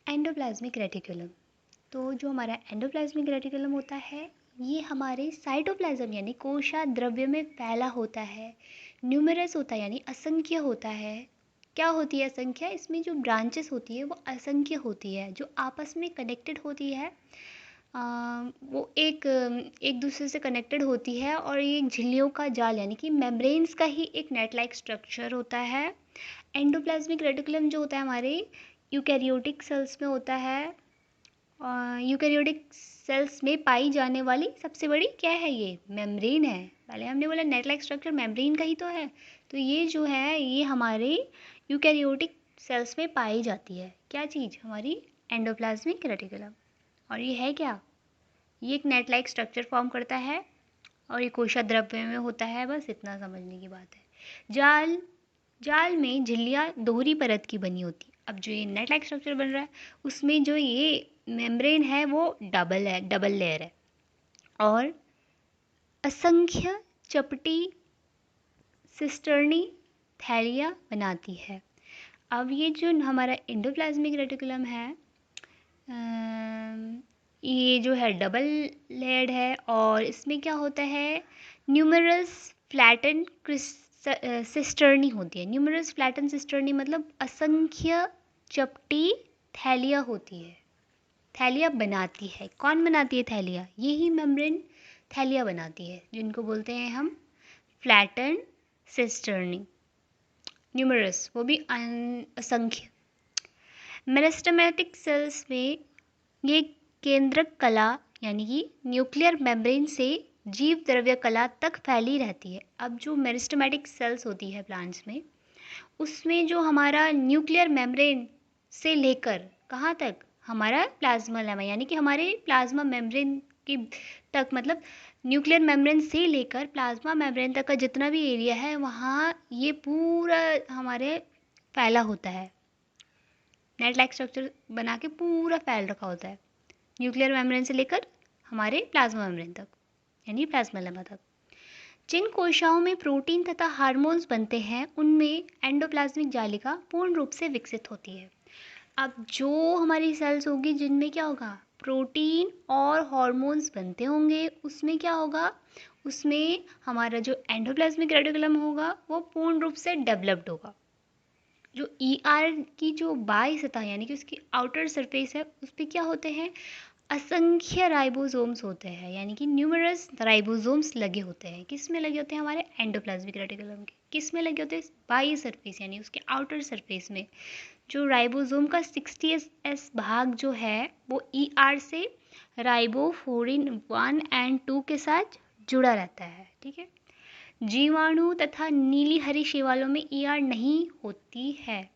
Endoplasmic reticulum. तो जो हमारा एंडोप्लाज्मिक रेटिकुलम होता है ये हमारे साइटोप्लाज्म यानी कोशा द्रव्य में फैला होता है। न्यूमरस होता है यानी असंख्य होता है। क्या होती है असंख्य? इसमें जो ब्रांचेस होती है वो असंख्य होती है, जो आपस में कनेक्टेड होती है। वो एक दूसरे से कनेक्टेड होती है और ये झिल्लियों का जाल यानी कि मेम्ब्रेन्स का ही एक नेट लाइक स्ट्रक्चर होता है। एंडोप्लाज्मिक रेटिकुलम जो होता है हमारे यूकैरियोटिक सेल्स में होता है। यूकैरियोटिक सेल्स में पाई जाने वाली सबसे बड़ी क्या है? ये मेम्ब्रेन है। पहले हमने बोला नेट लाइक स्ट्रक्चर मेम्ब्रेन का ही तो है, तो ये जो है ये हमारे यूकैरियोटिक सेल्स में पाई जाती है। क्या चीज़? हमारी एंडोप्लाज्मिक रेटिकुलम। और ये है क्या? ये एक नेट लाइक स्ट्रक्चर फॉर्म करता है और ये कोशा द्रव्य में होता है। बस इतना समझने की बात है। जाल जाल में झिल्लियाँ दोहरी परत की बनी होती है। अब जो ये नेट लाइक स्ट्रक्चर बन रहा है उसमें जो ये मेम्ब्रेन है वो डबल लेयर है और असंख्य चपटी सिस्टर्नी थैलिया बनाती है। अब ये जो हमारा एंडोप्लाज्मिक रेटिकुलम है ये जो है डबल लेयर्ड है और इसमें क्या होता है? न्यूमरस फ्लैटन सिस्टर्नी होती है। न्यूमरस फ्लैटन सिस्टर्नी मतलब असंख्य चपटी थैलिया होती है। थैलिया बनाती है। कौन बनाती है थैलिया? यही मेम्ब्रेन थैलिया बनाती है, जिनको बोलते हैं हम फ्लैटन सिस्टर्नी। न्यूमरस वो भी असंख्य। मेरिस्टेमेटिक सेल्स में ये केंद्रक कला यानी कि न्यूक्लियर मेम्ब्रेन से जीव द्रव्य कला तक फैली रहती है। अब जो मेरिस्टेमेटिक सेल्स होती है प्लांट्स में उसमें जो हमारा न्यूक्लियर मेम्ब्रेन से लेकर कहाँ तक? हमारा प्लाज्मा लेमा यानी कि हमारे प्लाज्मा मेम्ब्रेन की तक, मतलब न्यूक्लियर मेम्ब्रेन से लेकर प्लाज्मा मेम्ब्रेन तक का जितना भी एरिया है वहाँ ये पूरा हमारे फैला होता है। नेट लाइक स्ट्रक्चर बना के पूरा फैल रखा होता है न्यूक्लियर मेम्ब्रेन से लेकर हमारे प्लाज्मा मेम्ब्रेन तक यानी प्लाज्मा लेमा तक। जिन कोशिकाओं में प्रोटीन तथा हार्मोन्स बनते हैं उनमें एंडोप्लाज्मिक जालिका पूर्ण रूप से विकसित होती है। अब जो हमारी सेल्स होगी जिनमें क्या होगा? प्रोटीन और हार्मोन्स बनते होंगे, उसमें क्या होगा? उसमें हमारा जो एंडोप्लाज्मिक रेटिकुलम होगा वो पूर्ण रूप से डेवलप्ड होगा। जो ईआर की जो बाह्य सतह यानी कि उसकी आउटर सरफेस है उस पर क्या होते हैं? असंख्य राइबोसोम्स होते हैं यानी कि न्यूमरस राइबोसोम्स लगे होते हैं। किस में लगे होते हैं? हमारे एंडोप्लाज्मिक रेटिकुलम के। किस में लगे होते हैं? बाह्य सरफेस यानी उसके आउटर सरफेस में। जो राइबोसोम का 60s भाग जो है वो ईआर से राइबोफोरिन 1 और 2 के साथ जुड़ा रहता है। ठीक है। जीवाणु तथा नीली हरी शैवालों में ईआर नहीं होती है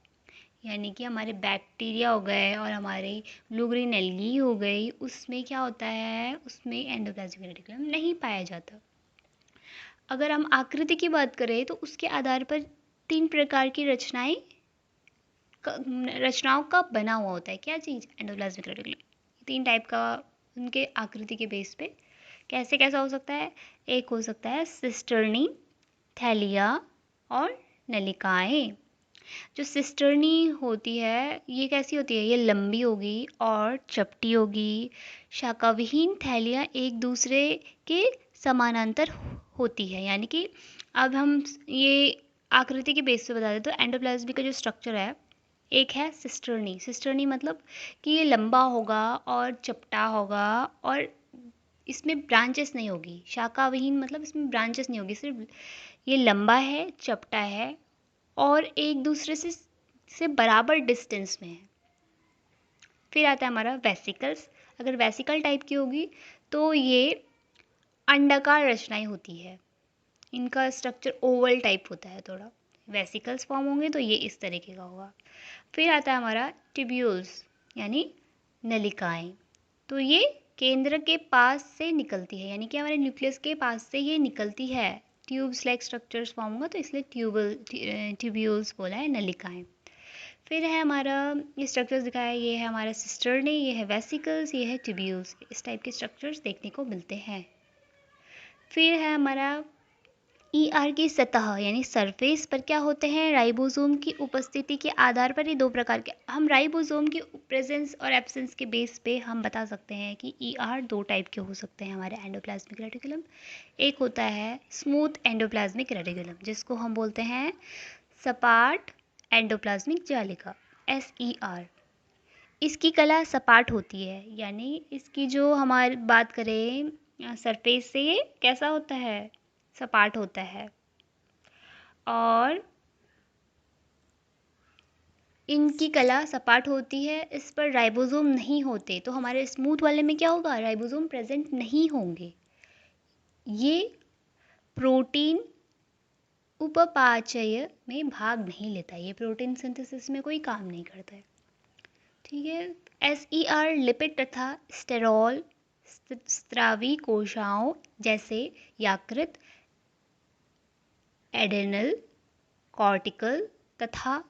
यानी कि हमारे बैक्टीरिया हो गए और हमारे ब्लू ग्रीन एल्गी हो गई, उसमें क्या होता है? उसमें एंडोप्लाज्मिक रेटिकुलम नहीं पाया जाता। अगर हम आकृति की बात करें तो उसके आधार पर 3 प्रकार की रचनाओं का बना हुआ होता है। क्या चीज़? Endoplasmic reticulum. 3 टाइप का उनके आकृति के बेस पे कैसे कैसा हो सकता है? एक हो सकता है सिस्टर्नी, थैलिया और नलिकाएं। जो सिस्टर्नी होती है ये कैसी होती है? ये लंबी होगी और चपटी होगी। शाखाविहीन थैलियाँ एक दूसरे के समानांतर होती है यानी कि अब हम ये आकृति के बेस पे बता दें तो एंडोप्लाज्मिक का जो स्ट्रक्चर है एक है सिस्टर्नी। सिस्टर्नी मतलब कि ये लंबा होगा और चपटा होगा और इसमें ब्रांचेस नहीं होगी। शाखाविहीन मतलब इसमें ब्रांचेस नहीं होगी, सिर्फ ये लंबा है, चपटा है और एक दूसरे से बराबर डिस्टेंस में है। फिर आता है हमारा वेसिकल्स। अगर वेसिकल टाइप की होगी तो ये अंडाकार रचनाएं होती है। इनका स्ट्रक्चर ओवल टाइप होता है थोड़ा। वेसिकल्स फॉर्म होंगे तो ये इस तरीके का होगा। फिर आता है हमारा ट्यूब्यूल्स यानी नलिकाएं। तो ये केंद्र के पास से निकलती है यानी कि हमारे न्यूक्लियस के पास से ये निकलती है। ट्यूब्स लाइक स्ट्रक्चर्स फॉर्म होगा तो इसलिए ट्यूब्यूल्स बोला है, नलिकाएं। फिर है हमारा ये स्ट्रक्चर्स दिखाया है, ये है हमारा सिस्टर्नी, ये है वेसिकल्स, ये है ट्यूब्यूल्स। इस टाइप के स्ट्रक्चर्स देखने को मिलते हैं। फिर है हमारा ER की सतह यानी सरफेस पर क्या होते हैं, राइबोसोम की उपस्थिति के आधार पर ये दो प्रकार के, हम राइबोसोम की प्रेजेंस और एब्सेंस के बेस पे हम बता सकते हैं कि ER दो टाइप के हो सकते हैं हमारे एंडोप्लाज्मिक रेटिकुलम। एक होता है स्मूथ एंडोप्लाज्मिक रेटिकुलम जिसको हम बोलते हैं सपाट एंडोप्लाज्मिक जालिका, SER। इसकी कला सपाट होती है, यानी इसकी जो हमारी बात करें सरफेस से ये कैसा होता है, सपाट होता है। और इनकी कला सपाट होती है, इस पर राइबोसोम नहीं होते, तो हमारे स्मूथ वाले में क्या होगा, राइबोसोम प्रेजेंट नहीं होंगे। ये प्रोटीन उपपाचय में भाग नहीं लेता, ये प्रोटीन सिंथेसिस में कोई काम नहीं करता है। ठीक है। SER लिपिड तथा स्टेरॉल स्रावी कोशिकाओं जैसे यकृत, एडेनल, कॉर्टिकल तथा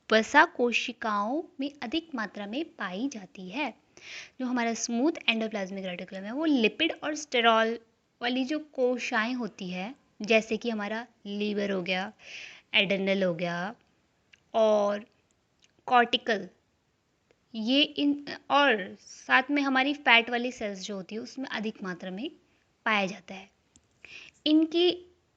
वसा कोशिकाओं में अधिक मात्रा में पाई जाती है। जो हमारा स्मूथ एंडोप्लाज्मिक रेटिकुलम है वो लिपिड और स्टेरॉल वाली जो कोशिकाएं होती है, जैसे कि हमारा लीवर हो गया, एडेनल हो गया और कॉर्टिकल, ये इन और साथ में हमारी फैट वाली सेल्स जो होती है उसमें अधिक मात्रा में पाया जाता है। इनकी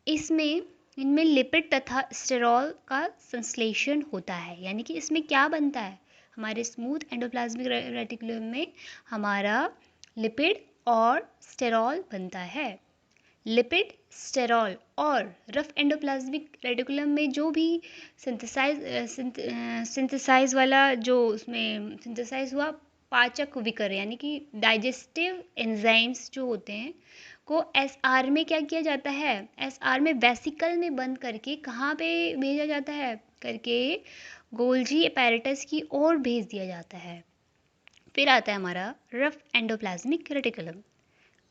इसमें इनमें लिपिड तथा स्टेरॉल का संश्लेषण होता है, यानी कि इसमें क्या बनता है, हमारे स्मूथ एंडोप्लाज्मिक रेटिकुलम में हमारा लिपिड और स्टेरॉल बनता है। लिपिड, स्टेरॉल और रफ एंडोप्लाज्मिक रेटिकुलम में जो भी सिंथेसाइज वाला जो उसमें सिंथेसाइज हुआ पाचक विकर यानी कि डाइजेस्टिव एंजाइम्स जो होते हैं को SR में क्या किया जाता है, SR में वेसिकल में बंद करके कहाँ पे भेजा जाता है, करके गोल्जी अपैरेटस की ओर भेज दिया जाता है। फिर आता है हमारा रफ एंडोप्लाज्मिक रेटिकुलम,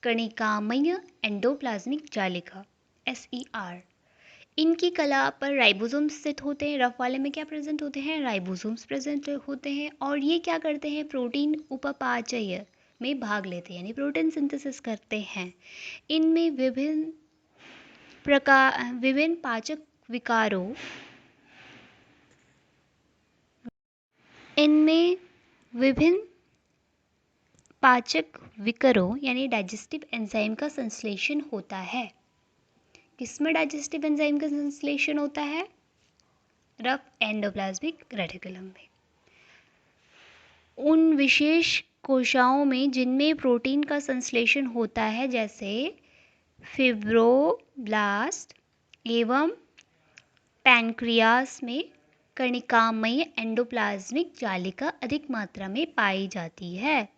कणिकामय एंडोप्लाज्मिक जालिका, SER। इनकी कला पर राइबोसोम्स स्थित होते हैं, रफ वाले में क्या प्रेजेंट होते हैं, राइबोसोम्स प्रेजेंट होते हैं और ये क्या करते हैं, प्रोटीन उपपाचय में भाग लेते हैं, यानी प्रोटीन सिंथेसिस करते हैं। इनमें विभिन्न पाचक विकारों इनमें विभिन्न पाचक विकरों यानी डाइजेस्टिव एंजाइम का संश्लेषण होता है। किसमें डाइजेस्टिव एंजाइम का संश्लेषण होता है, रफ एंडोप्लाज्मिक रेटिकुलम में। उन विशेष कोशिकाओं में जिनमें प्रोटीन का संश्लेषण होता है, जैसे फिब्रोब्लास्ट एवं पैनक्रियास में कणिकामय एंडोप्लाज्मिक जालिका अधिक मात्रा में पाई जाती है।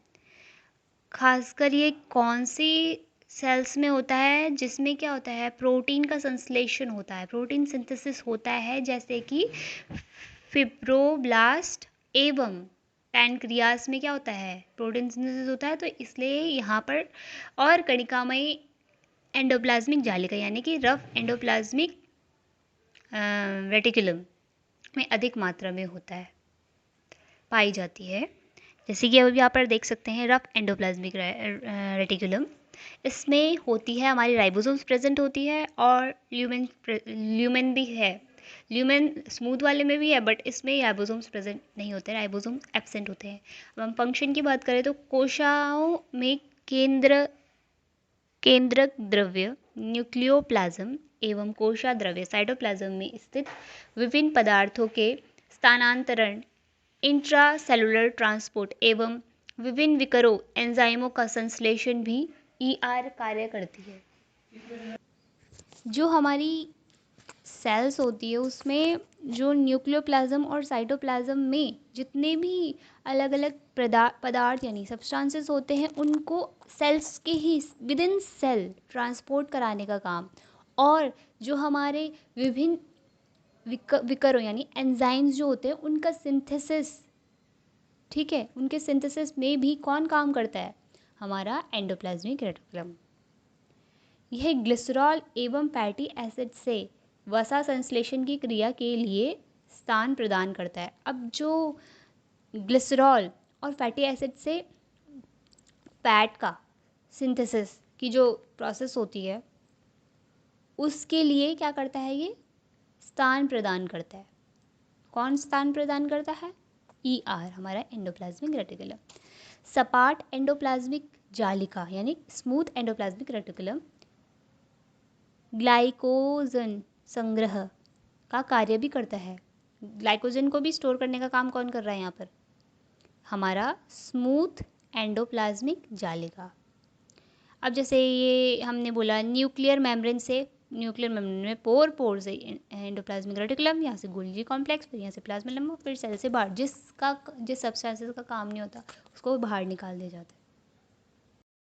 खासकर ये कौन सी सेल्स में होता है, जिसमें क्या होता है, प्रोटीन का संश्लेषण होता है, प्रोटीन सिंथेसिस होता है, जैसे कि फिब्रोब्लास्ट एवं पैनक्रियास में क्या होता है, प्रोटीन सिंथेसिस होता है, तो इसलिए यहाँ पर और कणिकामय एंडोप्लाज्मिक जालिका यानी कि रफ एंडोप्लाज्मिक रेटिकुलम में अधिक मात्रा में होता है, पाई जाती है। जैसे कि अब यहाँ पर देख सकते हैं रफ एंडोप्लाज्मिक रेटिकुलम, इसमें होती है हमारी राइबोसोम्स प्रेजेंट होती है और ल्यूमेन भी है। ल्यूमेन स्मूथ वाले में भी है बट इसमें राइबोसोम्स प्रेजेंट नहीं होते, राइबोसोम्स एब्सेंट होते हैं। अब हम फंक्शन की बात करें तो कोशिकाओं में केंद्रक द्रव्य न्यूक्लियोप्लाज्म एवं कोशिका द्रव्य साइटोप्लाज्म में स्थित विभिन्न पदार्थों के स्थानांतरण, इंट्रासेलुलर ट्रांसपोर्ट एवं विभिन्न विकरों एंजाइमों का संश्लेषण भी ER कार्य करती है। जो हमारी सेल्स होती है उसमें जो न्यूक्लियोप्लाज्म और साइटोप्लाज्म में जितने भी अलग अलग पदार्थ यानी सब्सटेंसेस होते हैं उनको सेल्स के ही विद इन सेल ट्रांसपोर्ट कराने का काम, और जो हमारे विभिन्न विकरों यानी एंजाइम्स जो होते हैं उनका सिंथेसिस, ठीक है, उनके सिंथेसिस में भी कौन काम करता है, हमारा एंडोप्लाज्मिक रेटिकुलम। यह ग्लिसरॉल एवं फैटी एसिड से वसा संश्लेषण की क्रिया के लिए स्थान प्रदान करता है। अब जो ग्लिसरॉल और फैटी एसिड से फैट का सिंथेसिस की जो प्रोसेस होती है उसके लिए क्या करता है, ये स्थान प्रदान करता है। कौन स्थान प्रदान करता है? ER, हमारा एंडोप्लाज्मिक रेटिकुलम। सपाट एंडोप्लाज्मिक जालिका यानी स्मूथ एंडोप्लाज्मिक रेटिकुलम ग्लाइकोजन संग्रह का कार्य भी करता है। ग्लाइकोजन को भी स्टोर करने का काम कौन कर रहा है यहाँ पर? हमारा स्मूथ एंडोप्लाज्मिक जालिका। अब जैसे ये हमने बोला न्यूक्लियर मेम्ब्रेन में पोर से एंडोप्लाज्मिक रेटिकुलम, यहाँ से गोल्गी कॉम्प्लेक्स, फिर यहाँ से प्लाज्मा लंबा, फिर सेल से बाहर जिस सब्सटेंसेस का काम नहीं होता उसको बाहर निकाल दिया जाता है।